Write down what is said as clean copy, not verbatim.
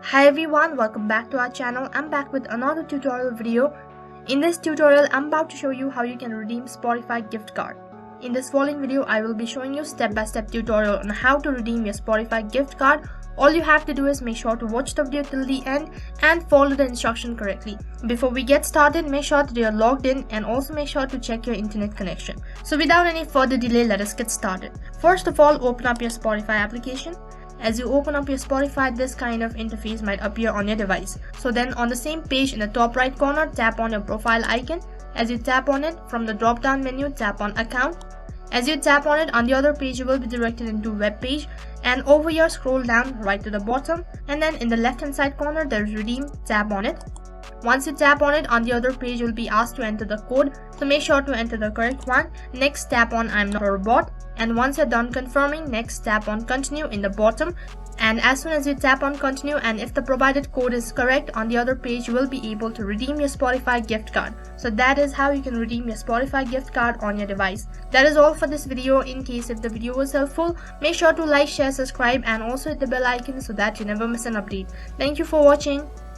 Hi everyone, welcome back to our channel. I'm back with another tutorial video. In this tutorial, I'm about to show you how you can redeem Spotify gift card. In this following video, I will be showing you step-by-step tutorial on how to redeem your Spotify gift card. All you have to do is make sure to watch the video till the end and follow the instruction correctly. Before we get started, make sure that you're logged in and also make sure to check your internet connection. So without any further delay, let us get started. First of all, open up your Spotify application. As you open up your Spotify, this kind of interface might appear on your device. So then on the same page in the top right corner, tap on your profile icon. As you tap on it, from the drop down menu, tap on account. As you tap on it, on the other page you will be directed into web page, and over here scroll down right to the bottom, and then in the left hand side corner there is redeem, tap on it. Once you tap on it, on the other page you will be asked to enter the code, so make sure to enter the correct one. Next, tap on I'm not a robot, and once you're done confirming, next tap on continue in the bottom. And as soon as you tap on continue, and if the provided code is correct, on the other page you will be able to redeem your Spotify gift card. So that is how you can redeem your Spotify gift card on your device. That is all for this video. In case if the video was helpful, make sure to like, share, subscribe, and also hit the bell icon so that you never miss an update. Thank you for watching.